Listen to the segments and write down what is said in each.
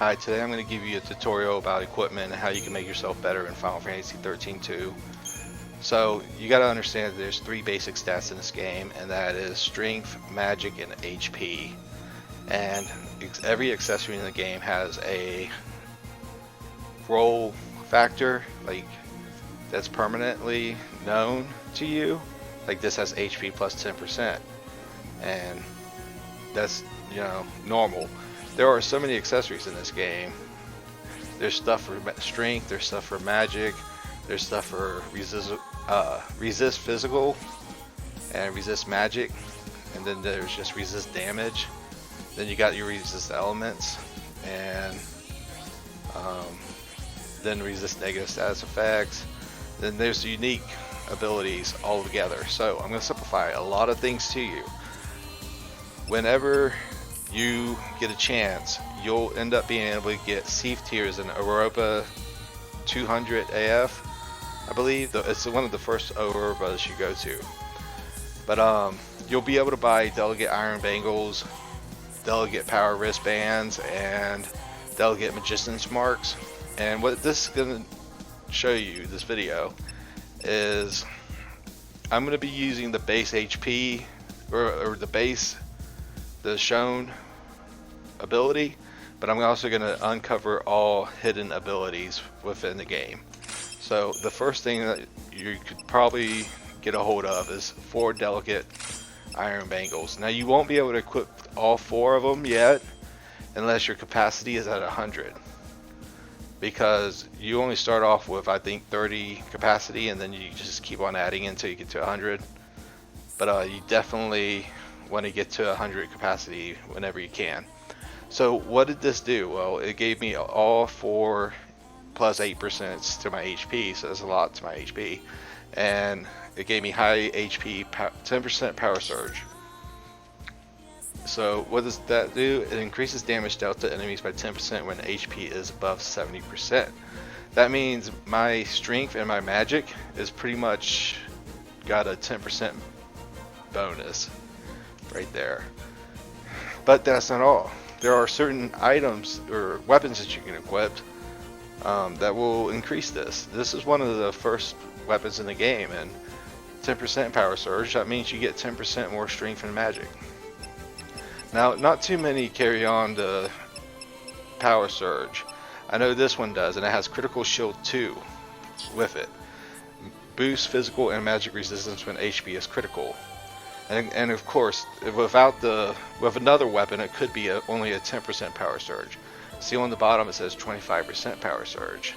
Hi, today I'm going to give you a tutorial about equipment and how you can make yourself better in Final Fantasy XIII-2. So you got to understand that there's 3 basic stats in this game, and that is strength, magic, and HP. And every accessory in the game has a roll factor, like that's permanently known to you. Like this has HP plus 10%, and that's, you know, normal. There are so many accessories in this game. There's stuff for strength, there's stuff for magic, there's stuff for resist physical and resist magic, and then there's just resist damage. Then you got your resist elements, and then resist negative status effects. Then there's unique abilities all together. So I'm going to simplify a lot of things to you. Whenever you get a chance, you'll end up being able to get Siphon tiers in Europa 200 AF, I believe. It's one of the first Europas you go to. But you'll be able to buy delegate iron bangles, delegate power wristbands, and delegate magician's marks. And what this is going to show you, this video, is I'm going to be using the base HP or the shown ability, but I'm also going to uncover all hidden abilities within the game. So the first thing that you could probably get a hold of is 4 delicate iron bangles. Now you won't be able to equip all 4 of them yet unless your capacity is at 100, because you only start off with, I think, 30 capacity, and then you just keep on adding until you get to 100. But you definitely want to get to 100 capacity whenever you can. So what did this do? Well, it gave me all 4 plus 8% to my HP, so that's a lot to my HP. And it gave me high HP, 10% power surge. So what does that do? It increases damage dealt to enemies by 10% when HP is above 70%. That means my strength and my magic is pretty much got a 10% bonus right there. But that's not all. There are certain items or weapons that you can equip that will increase this. This is one of the first weapons in the game, and 10% power surge, that means you get 10% more strength and magic. Now, not too many carry on the power surge. I know this one does, and it has critical shield 2 with it. Boosts physical and magic resistance when HP is critical. And of course, with another weapon, it could be only a 10% power surge. See on the bottom it says 25% power surge.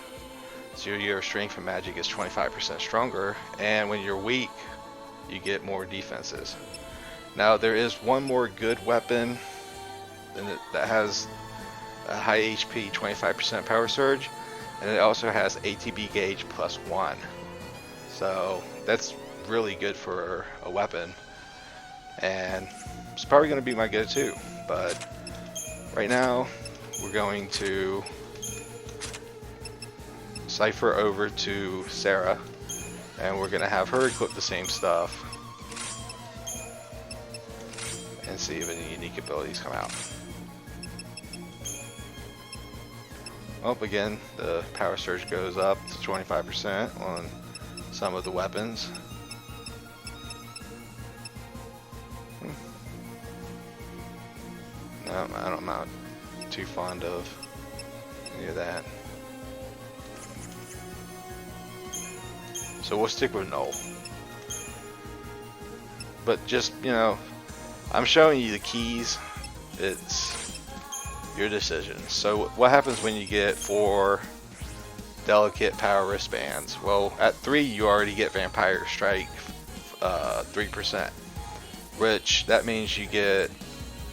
So your strength and magic is 25% stronger, and when you're weak, you get more defenses. Now there is one more good weapon that has a high HP, 25% power surge, and it also has ATB gauge plus 1. So that's really good for a weapon, and it's probably going to be my go-to. But right now we're going to cipher over to Sarah, and we're going to have her equip the same stuff and see if any unique abilities come out. Well, again, the power surge goes up to 25% on some of the weapons. No, I'm not too fond of any of that. So we'll stick with Null. But just, you know, I'm showing you the keys. It's your decision. So what happens when you get 4 delicate power wristbands? Well, at 3 you already get Vampiric Strike 3%, which that means you get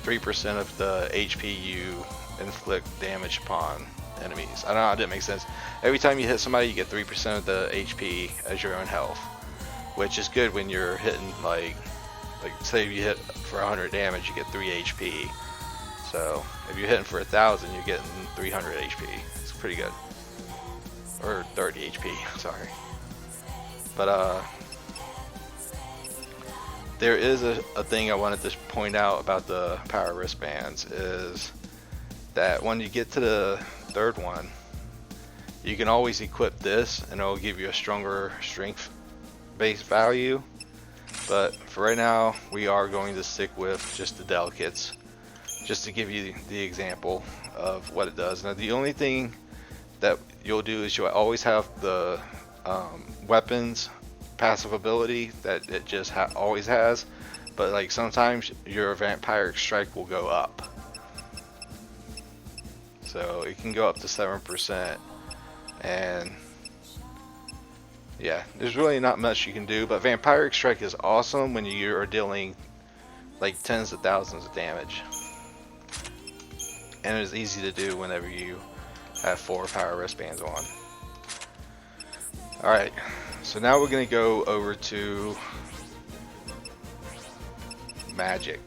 3% of the HP you inflict damage upon enemies. I don't know, it didn't make sense. Every time you hit somebody, you get 3% of the HP as your own health, which is good when you're hitting like say if you hit for 100 damage, you get 3 HP. So if you're hitting for 1,000, you're getting 300 HP. It's pretty good. Or 30 HP, sorry. But there is a thing I wanted to point out about the power wristbands, is that when you get to the third one, you can always equip this and it'll give you a stronger strength base value. But for right now, we are going to stick with just the delicates, just to give you the example of what it does. Now, the only thing that you'll do is you'll always have the weapons passive ability that it just always has, but like sometimes your Vampiric Strike will go up. So it can go up to 7%, and yeah, there's really not much you can do, but Vampiric Strike is awesome when you are dealing like tens of thousands of damage. And it's easy to do whenever you have 4 power wristbands on. Alright, so now we're going to go over to magic.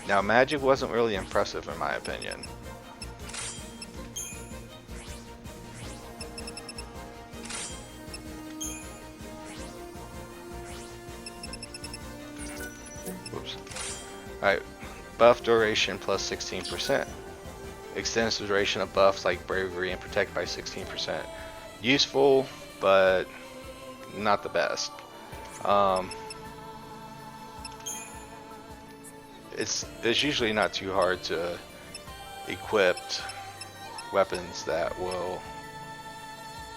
Now, magic wasn't really impressive in my opinion. Whoops. Alright, buff duration plus 16%. Extends the duration of buffs like bravery and protect by 16%. Useful, but not the best. It's usually not too hard to equip weapons that will,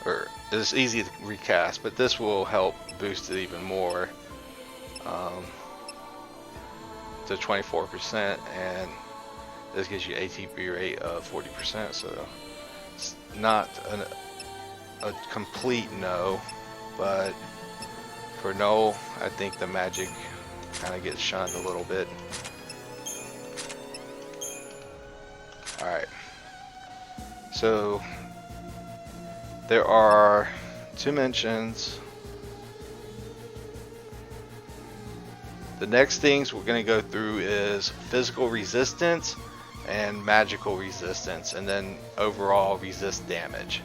or it's easy to recast, but this will help boost it even more to 24%, and this gives you ATB rate of 40%, so it's not a complete no, but for no, I think the magic kind of gets shunned a little bit. Alright, so there are 2 mentions. The next things we're going to go through is physical resistance and magical resistance, and then overall resist damage.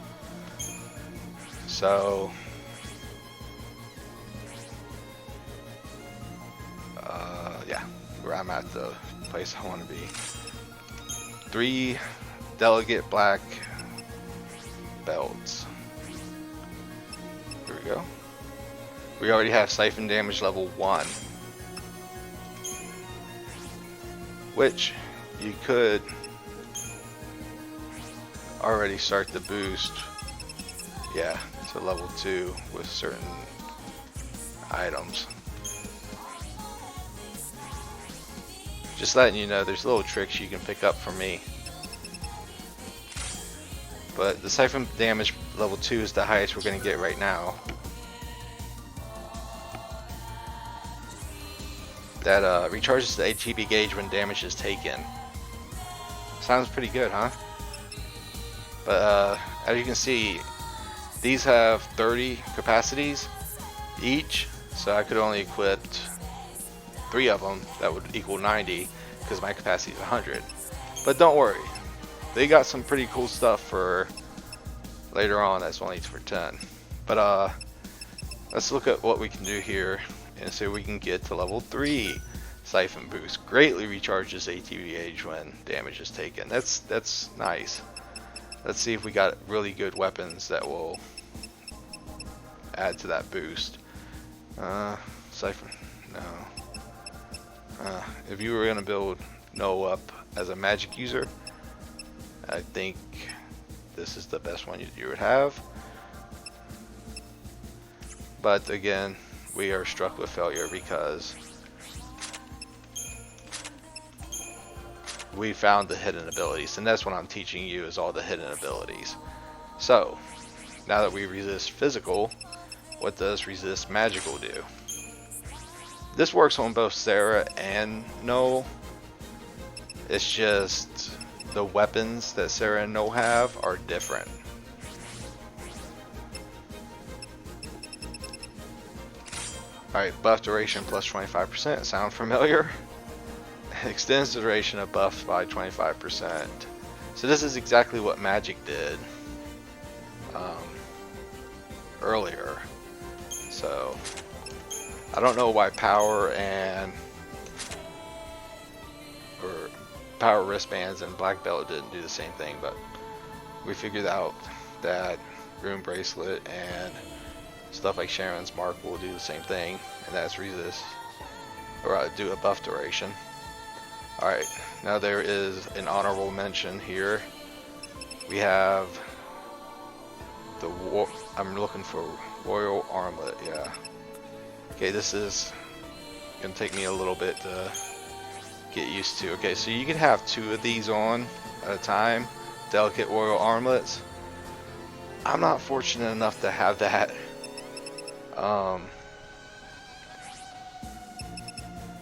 So yeah, where I'm at the place I want to be. 3 delegate black belts. Here we go. We already have Siphon Damage level 1, which you could already start the boost, yeah, to level 2 with certain items. Just letting you know, there's little tricks you can pick up from me. But the Siphon Damage level 2 is the highest we're going to get right now. That recharges the ATB gauge when damage is taken. Sounds pretty good, huh? But as you can see, these have 30 capacities each, so I could only equip 3 of them. That would equal 90 because my capacity is 100. But don't worry, they got some pretty cool stuff for later on that's only for 10. But let's look at what we can do here and see if we can get to level 3. Siphon boost greatly recharges ATB gauge when damage is taken. That's nice. Let's see if we got really good weapons that will add to that boost. Siphon, no. If you were gonna build No up as a magic user, I think this is the best one you would have. But again, we are struck with failure because we found the hidden abilities, and that's what I'm teaching you, is all the hidden abilities. So now that we resist physical, what does resist magical do? This works on both Sarah and Noel. It's just the weapons that Sarah and Noel have are different. Alright, buff duration plus 25%. Sound familiar? Extends the duration of buffs by 25%. So this is exactly what magic did earlier. So I don't know why power and power wristbands and black belt didn't do the same thing, but we figured out that rune bracelet and stuff like Sharon's mark will do the same thing, and that's resist, or do a buff duration. Alright, now there is an honorable mention here. We have the I'm looking for Royal Armlet, yeah. Okay, this is gonna take me a little bit to get used to. Okay, so you can have 2 of these on at a time, delicate Royal Armlets. I'm not fortunate enough to have that.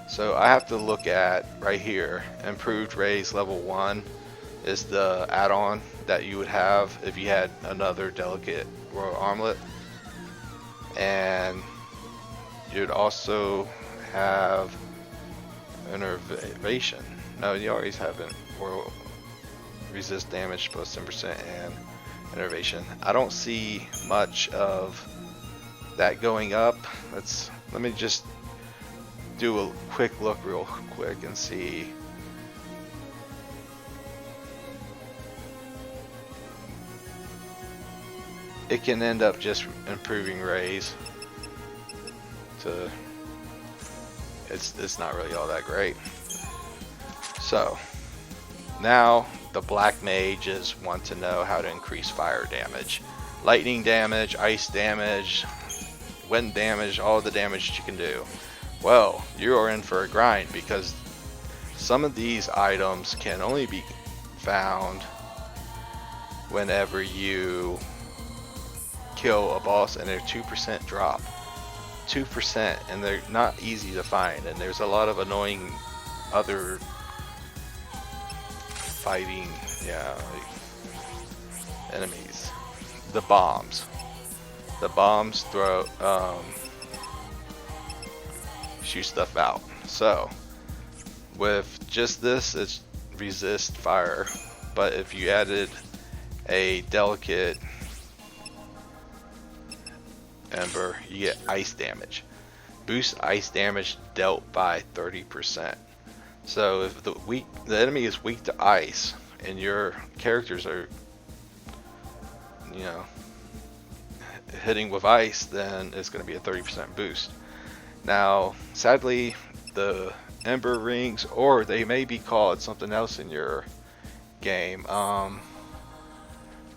So I have to look at right here, improved Raise level 1 is the add-on that you would have if you had another delicate Royal Armlet, and you'd also have Innervation. No, you always have it. Royal resist damage plus 10% and Innervation. I don't see much of that going up. Let me just do a quick look real quick and see. It can end up just improving Raise to it's not really all that great. So now the black mages want to know how to increase fire damage, lightning damage, ice damage, wind damage, all the damage you can do. Well, you are in for a grind, because some of these items can only be found whenever you kill a boss, and they're 2% drop. 2%, and they're not easy to find, and there's a lot of annoying other fighting, like enemies. The bombs throw shoot stuff out. So with just this, it's resist fire, but if you added a delicate Ember, you get ice damage. Boost ice damage dealt by 30%. So if the enemy is weak to ice and your characters are, hitting with ice, then it's going to be a 30% boost. Now, sadly, the Ember rings, or they may be called something else in your game,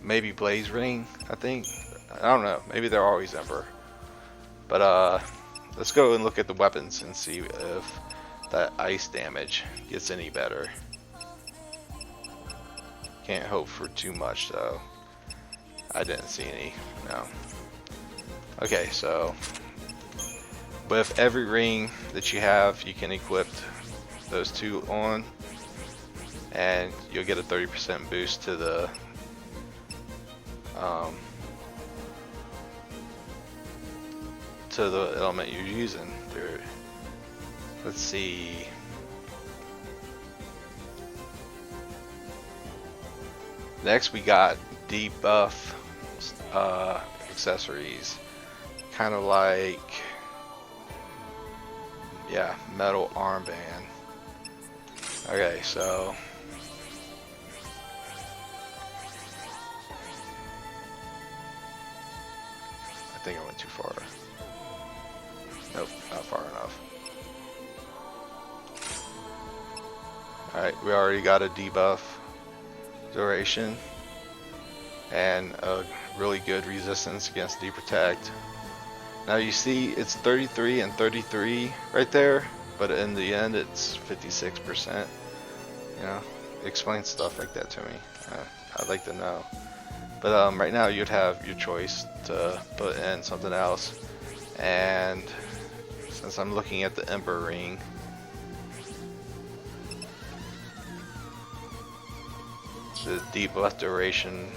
maybe Blaze Ring, I think. I don't know, maybe they're always Ember. But let's go and look at the weapons and see if that ice damage gets any better. Can't hope for too much though. I didn't see any, no. Okay, so with every ring that you have, you can equip those 2 on, and you'll get a 30% boost to the element you're using. Let's see. Next we got debuff accessories, kind of like, yeah, metal armband. Okay, so I think I went too far. Nope, not far enough. Alright, we already got a debuff duration and a really good resistance against deprotect. Now you see it's 33 and 33 right there, but in the end it's 56%. Explain stuff like that to me. I'd like to know. But right now you'd have your choice to put in something else, and since I'm looking at the Ember ring, the debuff duration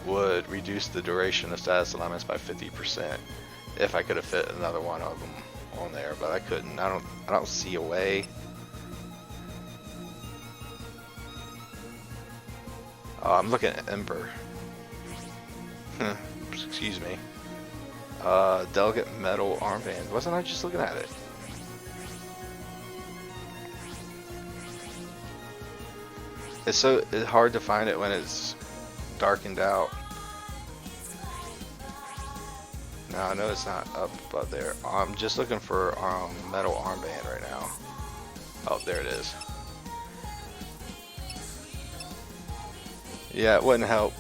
would reduce the duration of status alignments by 50% if I could have fit another one of them on there, but I couldn't. I don't see a way. Oh, I'm looking at Ember. Excuse me. Delicate metal armband. Wasn't I just looking at it? it's hard to find it when it's darkened out. No, I know it's not up above there. I'm just looking for metal armband right now. Oh, there it is. Yeah, it wouldn't help.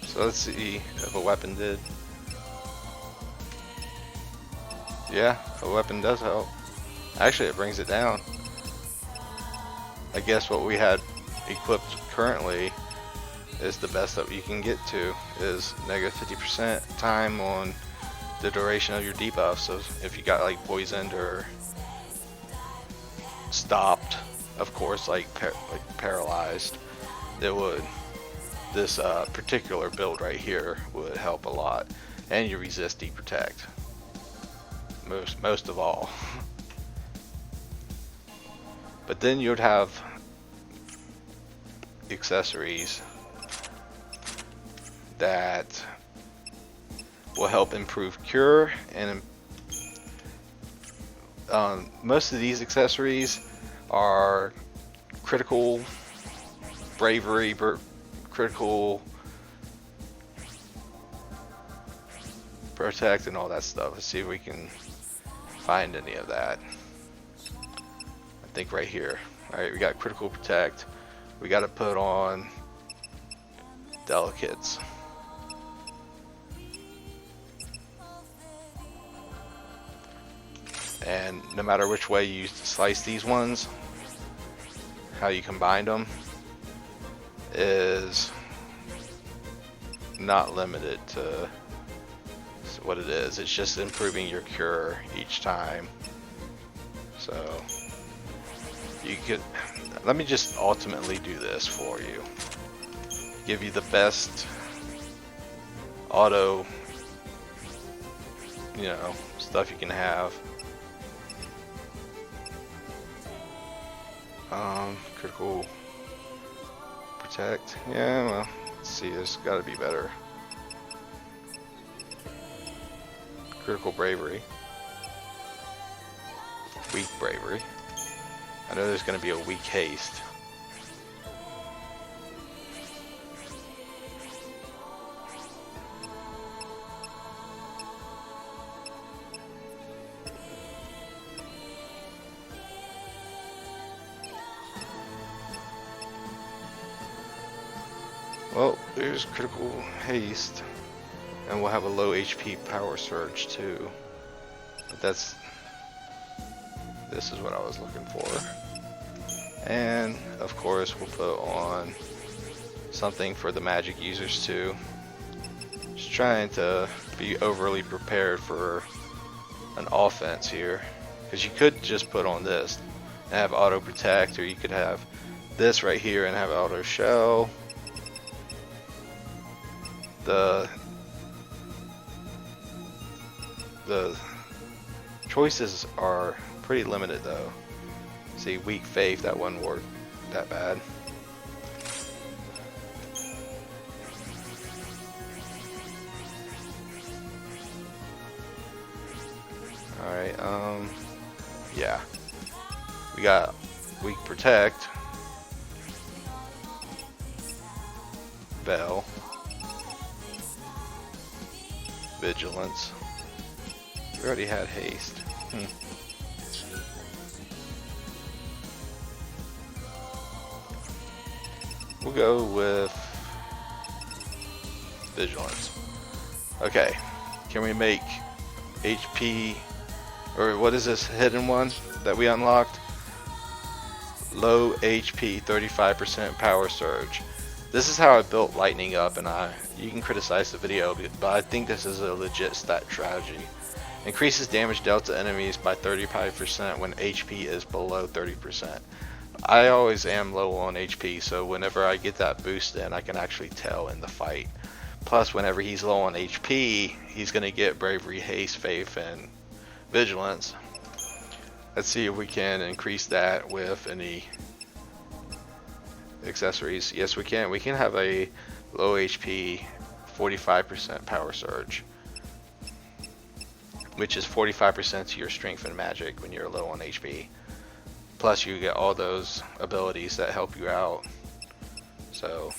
So let's see if a weapon did. Yeah, a weapon does help. Actually, it brings it down. I guess what we had equipped currently is the best that you can get to, is negative 50% time on the duration of your debuff. So if you got like poisoned or stopped, of course, like paralyzed, it would. This particular build right here would help a lot, and you resist deprotect most of all. But then you'd have accessories that will help improve cure, and most of these accessories are critical, bravery, critical, protect, and all that stuff. Let's see if we can find any of that. I think right here. Alright, we got critical protect. We got to put on delicates. And no matter which way you slice these ones, how you combine them is not limited to what it is. It's just improving your cure each time. So you could, let me just ultimately do this for you. Give you the best auto, stuff you can have. Critical protect. Yeah, well, let's see, there's gotta be better. Critical bravery. Weak bravery. I know there's gonna be a weak haste. Well, there's critical haste, and we'll have a low HP power surge too. But this is what I was looking for. And of course, we'll put on something for the magic users too. Just trying to be overly prepared for an offense here, because you could just put on this and have auto protect, or you could have this right here and have auto shell. The choices are pretty limited though. See, weak faith, that wouldn't work that bad. Alright, yeah. We got weak protect, Bell, vigilance. We already had haste. We'll go with vigilance. Okay, can we make HP, or what is this hidden one that we unlocked? Low HP, 35% power surge. This is how I built lightning up, and you can criticize the video, but I think this is a legit stat strategy. Increases damage dealt to enemies by 35% when HP is below 30%. I always am low on HP, so whenever I get that boost in, I can actually tell in the fight. Plus, whenever he's low on HP, he's going to get bravery, haste, faith, and vigilance. Let's see if we can increase that with any accessories. Yes, we can. We can have a low HP 45% power surge, which is 45% to your strength and magic when you're low on HP. Plus you get all those abilities that help you out. So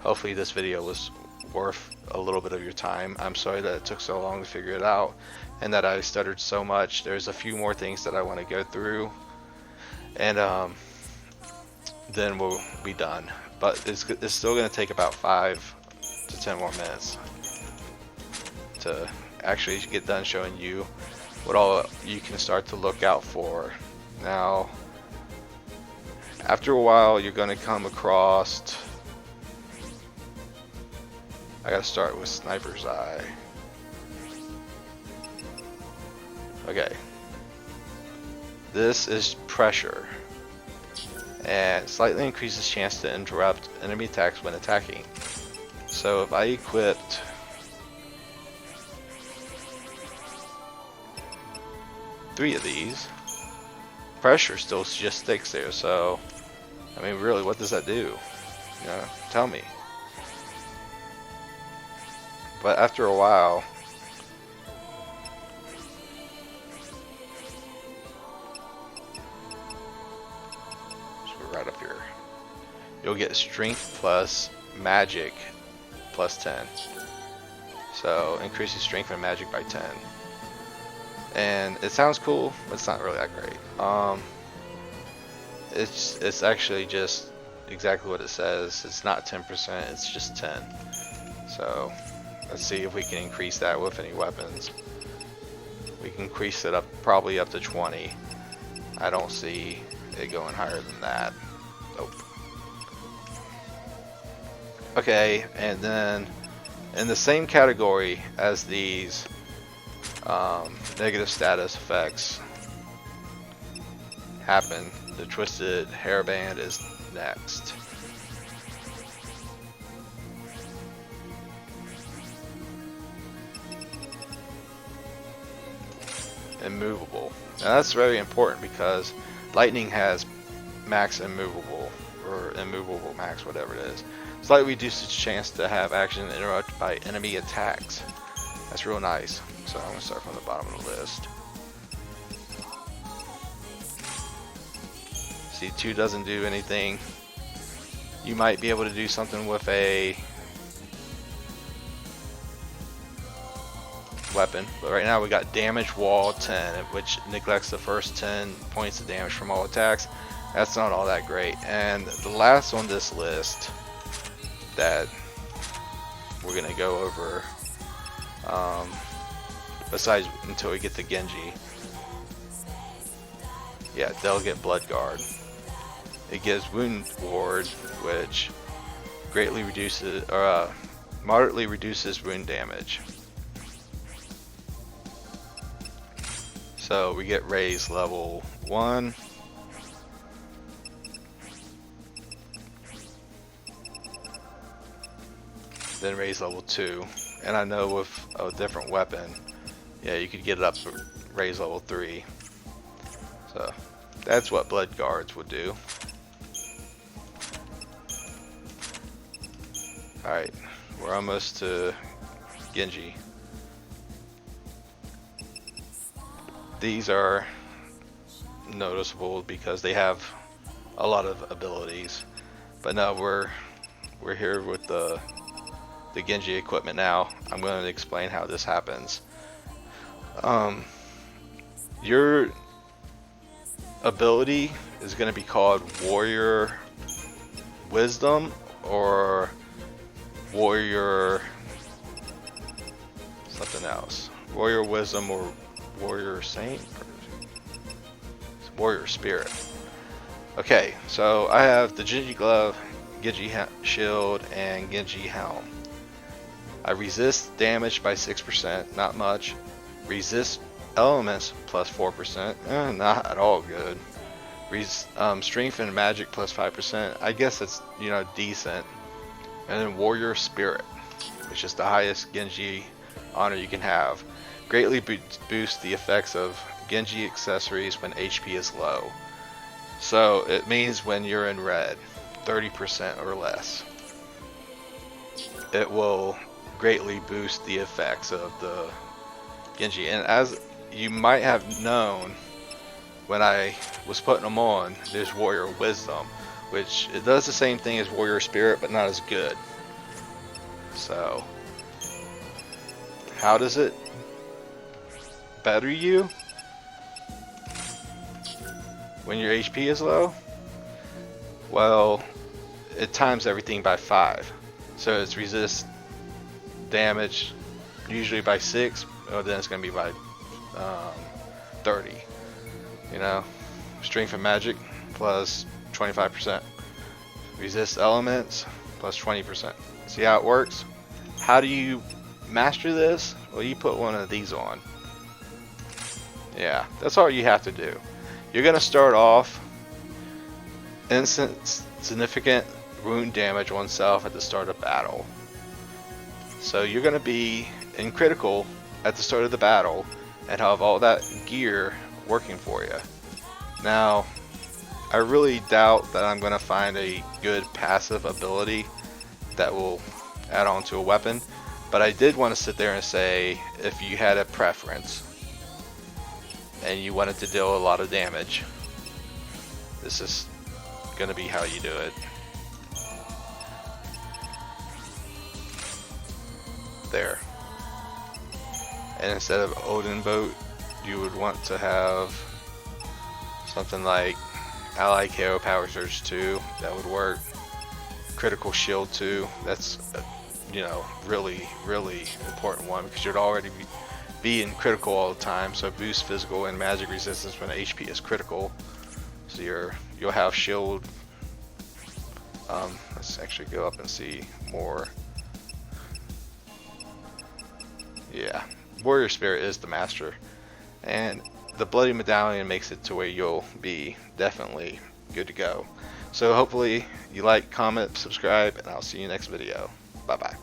hopefully this video was worth a little bit of your time. I'm sorry that it took so long to figure it out and that I stuttered so much. There's a few more things that I want to go through, and then we'll be done. But it's still going to take about 5 to 10 more minutes to actually get done showing you what all you can start to look out for. Now, after a while, you're going to come across, I gotta start with Sniper's Eye. Okay, this is pressure, and slightly increases chance to interrupt enemy attacks when attacking. So if I equipped three of these, pressure still just sticks there. So I mean, really, what does that do? You know, tell me. But after a while, so we're right up here, you'll get strength plus magic plus 10. So increases strength and magic by 10. And it sounds cool, but it's not really that great. It's actually just exactly what it says. It's not 10%, it's just 10. So let's see if we can increase that with any weapons. We can increase it up, probably up to 20. I don't see it going higher than that. Nope. Okay, and then in the same category as these negative status effects happen, the Twisted Hairband is next. Immovable. Now that's very important because lightning has max immovable, or immovable max, whatever it is. Slightly reduces its chance to have action interrupted by enemy attacks. That's real nice. So I'm going to start from the bottom of the list. See, 2 doesn't do anything. You might be able to do something with a weapon, but right now we got damage wall 10, which neglects the first 10 points of damage from all attacks. That's not all that great. And the last on this list that we're gonna go over, besides until we get to Genji, yeah, Delegate Bloodguard. It gives Wound Ward, which greatly reduces, or moderately reduces wound damage. So we get Raise level 1. Then Raise level 2. And I know with a different weapon, yeah, you could get it up to Raise level 3. So that's what Blood Guards would do. Alright, we're almost to Genji. These are noticeable because they have a lot of abilities. But now we're here with the Genji equipment now. I'm going to explain how this happens. Your ability is going to be called Warrior Wisdom or Warrior something else. Warrior Wisdom or Warrior Saint? Warrior Spirit. Okay, so I have the Genji Glove, Genji Shield, and Genji Helm. I resist damage by 6%, not much. Resist elements plus 4%, not at all good. Strength and magic plus 5%, I guess it's, you know, decent. And then Warrior Spirit, which is the highest Genji honor you can have. Greatly boosts the effects of Genji accessories when HP is low. So it means when you're in red, 30% or less, it will greatly boost the effects of the Genji. And as you might have known, when I was putting them on, there's Warrior Wisdom. which it does the same thing as Warrior Spirit, but not as good. So, how does it better you when your HP is low? Well, it times everything by 5. So it's resist damage usually by 6, or then it's going to be by 30. You know, strength and magic plus 25%. Resist elements plus 20%. See how it works? How do you master this? Well, you put one of these on. Yeah, that's all you have to do. You're going to start off instant significant wound damage oneself at the start of battle. So you're going to be in critical at the start of the battle and have all that gear working for you. Now, I really doubt that I'm going to find a good passive ability that will add on to a weapon, but I did want to sit there and say, if you had a preference and you wanted to deal a lot of damage, this is going to be how you do it. There. And instead of Odin Boat, you would want to have something like Ally KO Power Surge 2. That would work. Critical Shield 2. That's you know, really important one, because you'd already be in critical all the time. So boost physical and magic resistance when HP is critical. So you'll have shield. Let's actually go up and see more. Yeah, Warrior Spirit is the master, and the Bloody Medallion makes it to where you'll be definitely good to go. So hopefully you like, comment, subscribe, and I'll see you next video. Bye bye.